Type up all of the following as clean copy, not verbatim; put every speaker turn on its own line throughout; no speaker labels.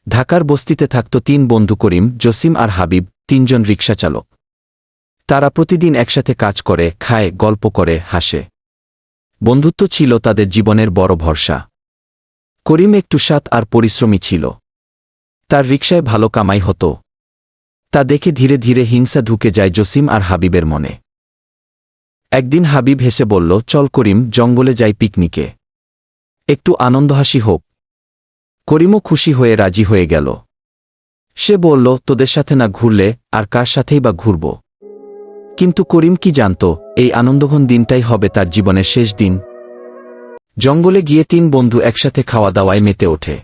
ঢাকার বস্তিতে থাকত ৩ বন্ধু করিম, জসিম আর হাবিব, ৩ জন রিকশা চালক। তারা প্রতিদিন একসাথে কাজ করে, খায়, গল্প করে, হাসে। বন্ধুত্ব ছিল তাদের জীবনের বড় ভরসা। করিম একটু সৎ আর পরিশ্রমী ছিল। তার রিকশায় ভালো কামাই হতো। তা দেখে ধীরে ধীরে হিংসা ঢুকে যায় জসিম আর হাবিবের মনে। একদিন হাবিব হেসে বলল, চল করিম, জঙ্গলে যাই পিকনিকে। একটু আনন্দহাসি হোক। করিমও খুশি হয়ে রাজি হয়ে গেল। সে বলল, তোদের সাথে না ঘুরলে আর কার সাথেই বা ঘুরব। কিন্তু করিম কি জানত, এই আনন্দঘন দিনটাই হবে তার জীবনের শেষ দিন। জঙ্গলে গিয়ে ৩ বন্ধু একসাথে খাওয়া দাওয়ায় মেতে ওঠে।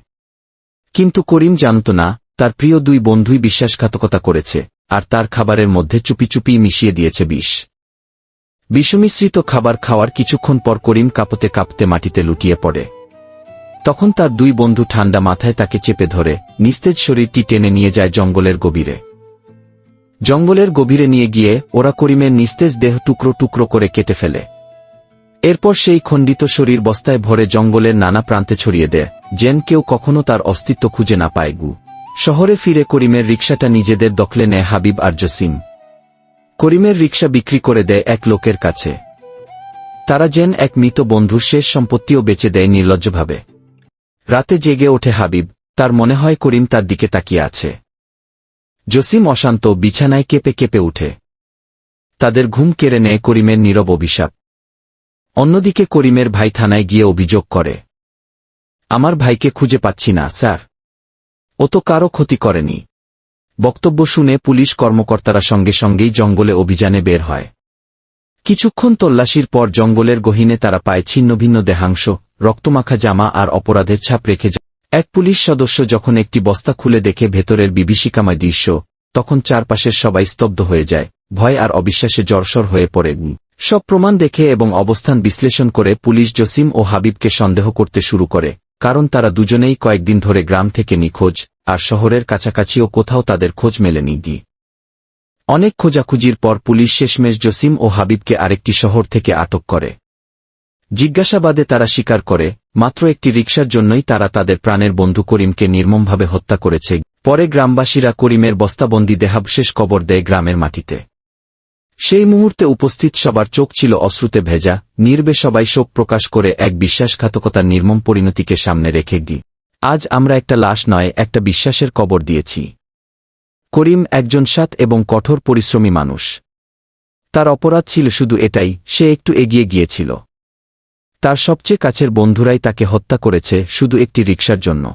কিন্তু করিম জানত না, তার প্রিয় 2 বন্ধুই বিশ্বাসঘাতকতা করেছে, আর তার খাবারের মধ্যে চুপি চুপি মিশিয়ে দিয়েছে বিষ। বিষমিশ্রিত খাবার খাওয়ার কিছুক্ষণ পর করিম কাঁপতে কাঁপতে মাটিতে লুটিয়ে পড়ে। তখন তার 2 বন্ধু ঠান্ডা মাথায় তাকে চেপে ধরে নিস্তেজ শরীরটি টেনে নিয়ে যায় জঙ্গলের গভীরে। জঙ্গলের গভীরে নিয়ে গিয়ে ওরা করিমের নিস্তেজ দেহ টুকরো টুকরো করে কেটে ফেলে। এরপর সেই খণ্ডিত শরীর বস্তায় ভরে জঙ্গলের নানা প্রান্তে ছড়িয়ে দেয়, যেন কেউ কখনো তার অস্তিত্ব খুঁজে না পায়। শহরে ফিরে করিমের রিকশাটা নিজেদের দখলে নেয় হাবিব আর জসিম। করিমের রিকশা বিক্রি করে দেয় এক লোকের কাছে। তারা যেন এক মৃত বন্ধুর শেষ সম্পত্তিও বেচে দেয় নির্লজ্জভাবে। রাতে জেগে ওঠে হাবিব, তার মনে হয় করিম তার দিকে তাকিয়ে আছে। জসিম অশান্ত, বিছানায় কেঁপে কেঁপে উঠে। তাদের ঘুম কেড়ে নেয় করিমের নীরব অভিশাপ। অন্যদিকে করিমের ভাই থানায় গিয়ে অভিযোগ করে, আমার ভাইকে খুঁজে পাচ্ছি না স্যার। ও তো কারো ক্ষতি করেনি। বক্তব্য শুনে পুলিশ কর্মকর্তারা সঙ্গে সঙ্গেই জঙ্গলে অভিযানে বের হয়। কিছুক্ষণ তল্লাশির পর জঙ্গলের গহীনে তারা পায় ছিন্নভিন্ন দেহাংশ, রক্তমাখা জামা আর অপরাধের ছাপ রেখে যায়। এক পুলিশ সদস্য যখন একটি বস্তা খুলে দেখে ভেতরের বিভীষিকাময় দৃশ্য, তখন চারপাশের সবাই স্তব্ধ হয়ে যায়, ভয় আর অবিশ্বাসে জড়সড় হয়ে পড়ে। সব প্রমাণ দেখে এবং অবস্থান বিশ্লেষণ করে পুলিশ জসিম ও হাবিবকে সন্দেহ করতে শুরু করে, কারণ তারা দুজনেই কয়েকদিন ধরে গ্রাম থেকে নিখোঁজ, আর শহরের কাছাকাছিও কোথাও তাদের খোঁজ মেলেনি। অনেক খোঁজাখুঁজির পর পুলিশ শেষমেশ জসিম ও হাবিবকে আরেকটি শহর থেকে আটক করে। জিজ্ঞাসাবাদে তারা স্বীকার করে, মাত্র একটি রিকশার জন্যই তারা তাদের প্রাণের বন্ধু করিমকে নির্মমভাবে হত্যা করেছে। পরে গ্রামবাসীরা করিমের বস্তাবন্দি দেহাবশেষ কবর দেয় গ্রামের মাটিতে। সেই মুহূর্তে উপস্থিত সবার চোখ ছিল অশ্রুতে ভেজা, নীরবে সবাই শোক প্রকাশ করে এক বিশ্বাসঘাতকতার নির্মম পরিণতিকে সামনে রেখে আজ আমরা একটা লাশ নয়, একটা বিশ্বাসের কবর দিয়েছি। করিম একজন সৎ এবং কঠোর পরিশ্রমী মানুষ। তার অপরাধ ছিল শুধু এটাই, সে একটু এগিয়ে গিয়েছিল। তার সবচেয়ে কাছের বন্ধুরাই তাকে হত্যা করেছে শুধু একটি রিকশার জন্য।